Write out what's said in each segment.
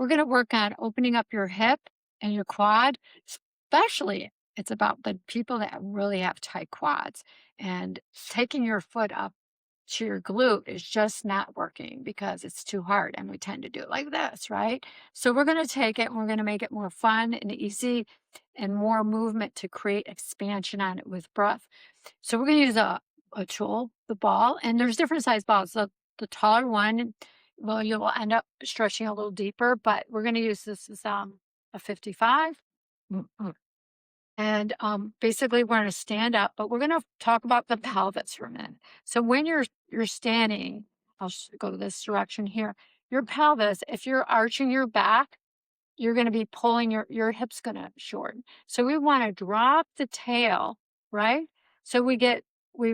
we're going to work on opening up your hip and your quad, especially it's about the people that really have tight quads and taking your foot up to your glute is just not working because it's too hard and we tend to do it like this, right? So we're going to take it and we're going to make it more fun and easy and more movement to create expansion on it with breath. So we're going to use a tool, the ball, and there's different size balls. The taller one, well, you'll end up stretching a little deeper, but we're going to use this as a 55. And basically, we're going to stand up, but we're going to talk about the pelvis for a minute. So when you're standing, I'll go this direction here. Your pelvis, if you're arching your back, you're going to be pulling your hips going to shorten. So we want to drop the tail, right? So we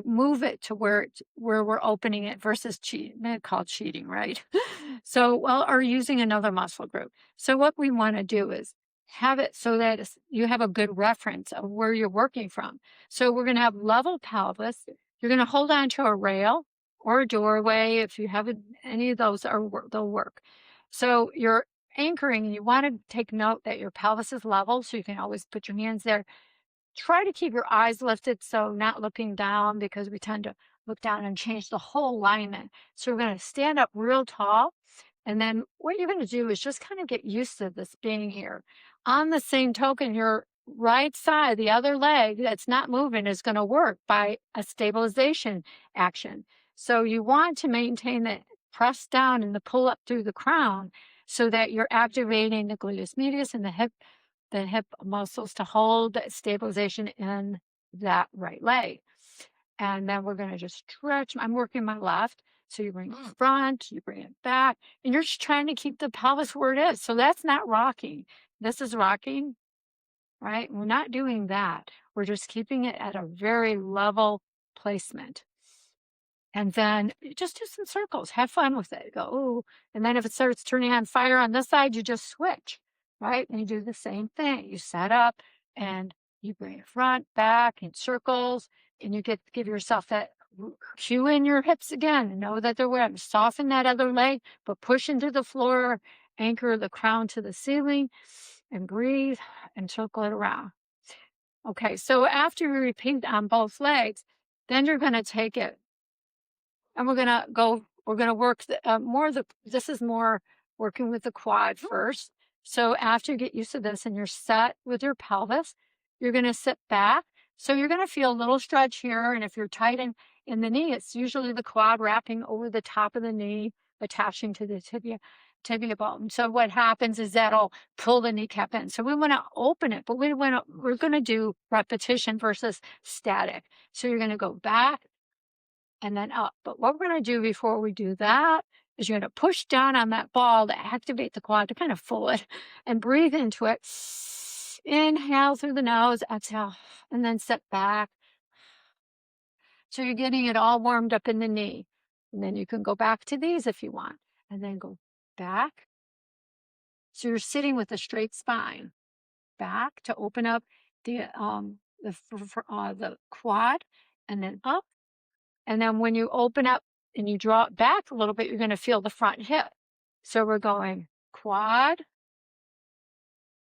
move it to where we're opening it versus cheating. Called cheating, right? So well, or using another muscle group. So what we want to do is have it so that you have a good reference of where you're working from. So we're going to have level pelvis. You're going to hold on to a rail or a doorway. If you have any of those, they'll work. So you're anchoring, and you want to take note that your pelvis is level, so you can always put your hands there. Try to keep your eyes lifted, so not looking down, because we tend to look down and change the whole alignment. So we're going to stand up real tall, and then what you're going to do is just kind of get used to this being here. On the same token, your right side, the other leg that's not moving, is going to work by a stabilization action. So you want to maintain the press down and the pull up through the crown so that you're activating the gluteus medius and the hip muscles to hold stabilization in that right leg. And then we're going to just stretch. I'm working my left. So you bring it front, you bring it back, and you're just trying to keep the pelvis where it is. So that's not rocking. This is rocking, right? We're not doing that. We're just keeping it at a very level placement. And then just do some circles. Have fun with it. Go, ooh. And then if it starts turning on fire on this side, you just switch, right? And you do the same thing. You set up and you bring it front, back, in circles, and you give yourself that cue in your hips again. And know that they're where. Soften that other leg, but push into the floor, anchor the crown to the ceiling, and breathe and circle it around. Okay, so after you repeat on both legs, then you're going to take it and we're gonna work this is more working with the quad first. So after you get used to this and you're set with your pelvis, you're gonna sit back. So you're gonna feel a little stretch here. And if you're tight in the knee, it's usually the quad wrapping over the top of the knee, attaching to the tibia bone. So what happens is that'll pull the kneecap in. So we want to open it, but we're going to do repetition versus static. So you're going to go back and then up. But what we're going to do before we do that is you're going to push down on that ball to activate the quad, to kind of full it, and breathe into it. Inhale through the nose, exhale, and then sit back. So you're getting it all warmed up in the knee. And then you can go back to these if you want, and then go back. So you're sitting with a straight spine, back to open up the quad, and then up. And then when you open up and you draw it back a little bit, you're going to feel the front hip. So we're going quad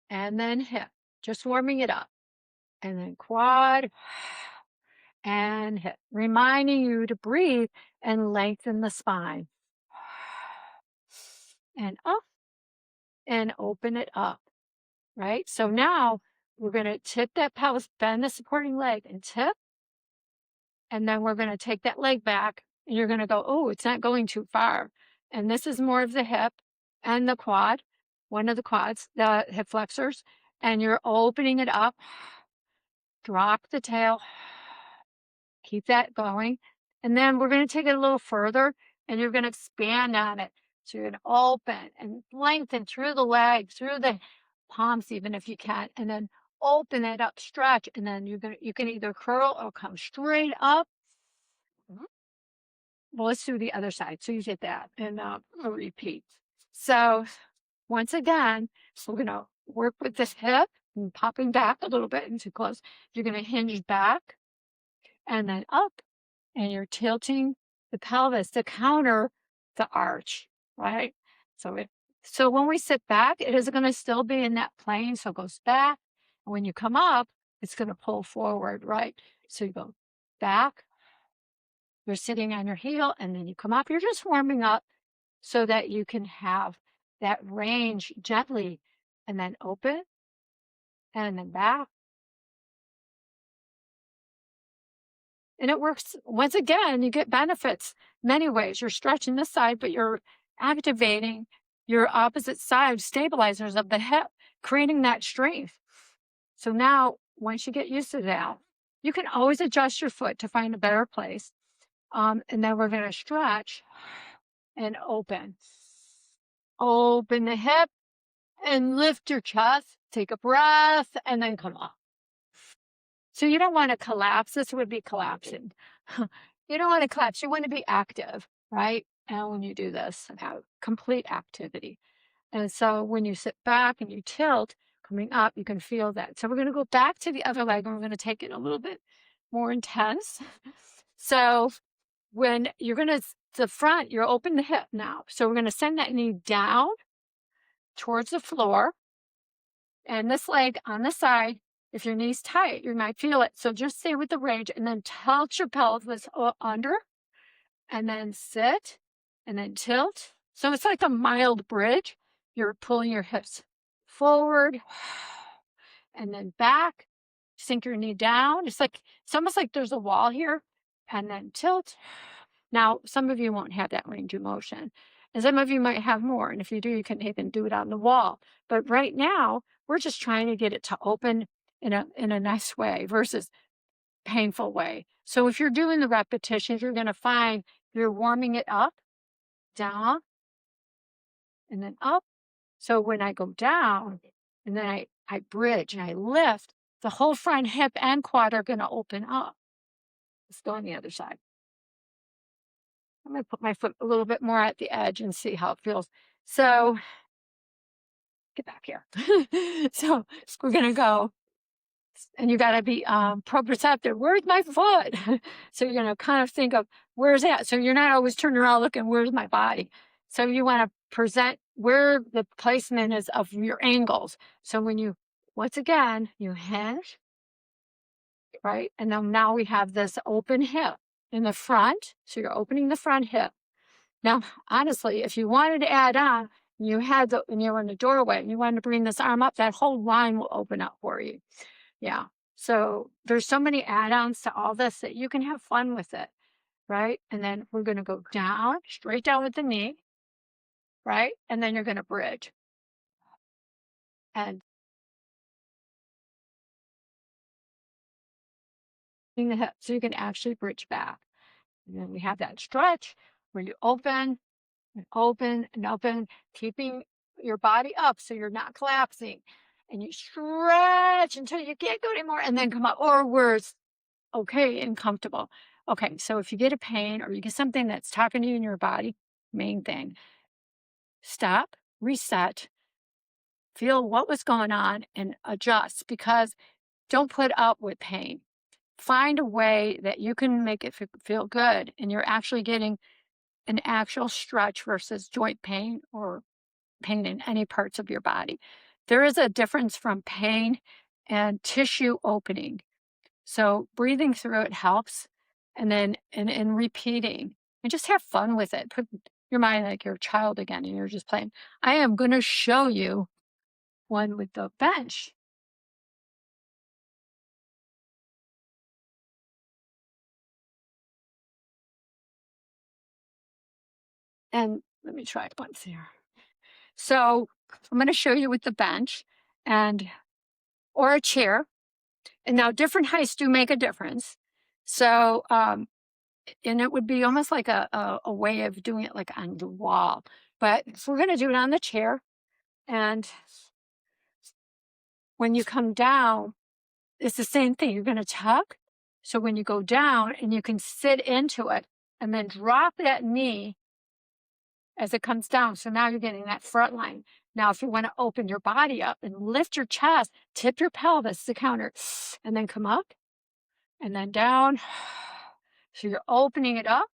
and then hip, just warming it up. And then quad and hip, reminding you to breathe and lengthen the spine. And up and open it up, right? So now we're going to tip that pelvis, bend the supporting leg and tip. And then we're going to take that leg back and you're going to go, oh, it's not going too far. And this is more of the hip and the quad, one of the quads, the hip flexors. And you're opening it up. Drop the tail. Keep that going. And then we're going to take it a little further and you're going to expand on it. So you're going to open and lengthen through the leg, through the palms, even if you can. And then open it up, stretch. And then you can either curl or come straight up. Well, let's do the other side. So you did that and repeat. So once again, we're going to work with this hip and popping back a little bit into close. You're going to hinge back and then up, and you're tilting the pelvis to counter the arch, right? So So when we sit back, it is going to still be in that plane. So it goes back. And when you come up, it's going to pull forward, right? So you go back, you're sitting on your heel, and then you come up. You're just warming up so that you can have that range gently, and then open and then back. And it works. Once again, you get benefits many ways. You're stretching this side, but you're activating your opposite side stabilizers of the hip, creating that strength. So now, once you get used to that, you can always adjust your foot to find a better place. And then we're going to stretch and open. Open the hip and lift your chest. Take a breath and then come up. So you don't want to collapse. This would be collapsing. You don't want to collapse. You want to be active, right? And when you do this, have complete activity. And so when you sit back and you tilt, coming up, you can feel that. So we're going to go back to the other leg and we're going to take it a little bit more intense. So when you're going to the front, you're open the hip now. So we're going to send that knee down towards the floor. And this leg on the side, if your knee's tight, you might feel it. So just stay with the range and then tilt your pelvis under and then sit and then tilt. So it's like a mild bridge. You're pulling your hips forward and then back. Sink your knee down. It's almost like there's a wall here and then tilt. Now, some of you won't have that range of motion. And some of you might have more. And if you do, you can even do it on the wall. But right now, we're just trying to get it to open in a nice way versus painful way. So if you're doing the repetitions, you're going to find you're warming it up, down, and then up. So when I go down, and then I bridge and I lift, the whole front hip and quad are going to open up. Let's go on the other side. I'm going to put my foot a little bit more at the edge and see how it feels. So get back here. So we're going to go. And you got to be proprioceptive. Where's my foot? So you're going to kind of think of where's that. So you're not always turning around looking, where's my body? So you want to present where the placement is of your angles. So when you, once again, you hinge, right? And then now we have this open hip in the front. So you're opening the front hip. Now, honestly, if you wanted to add on, and you were in the doorway and you wanted to bring this arm up, that whole line will open up for you. Yeah. So there's so many add-ons to all this that you can have fun with it, right? And then we're going to go down, straight down with the knee, right? And then you're going to bridge. And the hip, so you can actually bridge back. And then we have that stretch where you open and open and open, keeping your body up so you're not collapsing. And you stretch until you can't go anymore and then come up, or where it's okay and comfortable. Okay, so if you get a pain or you get something that's talking to you in your body, main thing, stop, reset, feel what was going on and adjust, because don't put up with pain. Find a way that you can make it feel good and you're actually getting an actual stretch versus joint pain or pain in any parts of your body. There is a difference from pain and tissue opening. So breathing through it helps. And then and repeating and just have fun with it. Put your mind like you're a child again and you're just playing. I am going to show you one with the bench. And let me try it once here. So I'm going to show you with the bench and or a chair. And now different heights do make a difference. So and it would be almost like a way of doing it like on the wall. But if we're going to do it on the chair, and when you come down, it's the same thing. You're going to tuck. So when you go down and you can sit into it and then drop that knee as it comes down. So now you're getting that front line. Now, if you want to open your body up and lift your chest, tip your pelvis to counter, and then come up and then down. So you're opening it up.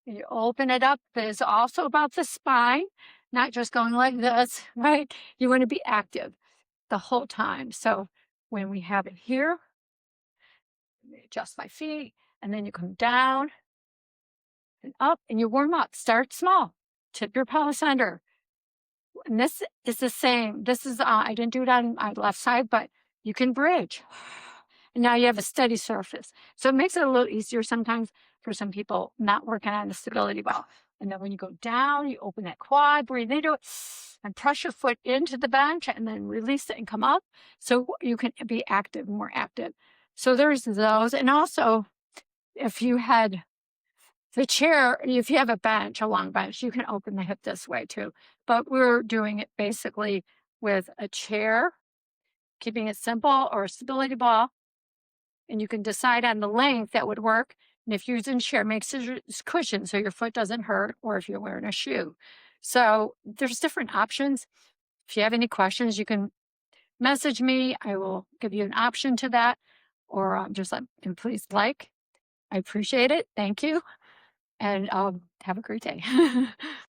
And you open it up, but it's also about the spine. not just going like this, right? You want to be active the whole time. So when we have it here, adjust my feet, and then you come down and up and you warm up. Start small. Tip your pelvis under. And this is the same. This is, I didn't do it on my left side, but you can bridge. And now you have a steady surface. So it makes it a little easier sometimes for some people not working on the stability well. And then when you go down, you open that quad, breathe into it, and press your foot into the bench and then release it and come up. So you can be active, more active. So there's those. And also, if you had the chair, if you have a bench, a long bench, you can open the hip this way too. But we're doing it basically with a chair, keeping it simple, or a stability ball. And you can decide on the length that would work. And if you're using chair, make sure it's cushioned so your foot doesn't hurt, or if you're wearing a shoe. So there's different options. If you have any questions, you can message me. I will give you an option to that, or just let and please like. I appreciate it. Thank you. And have a great day.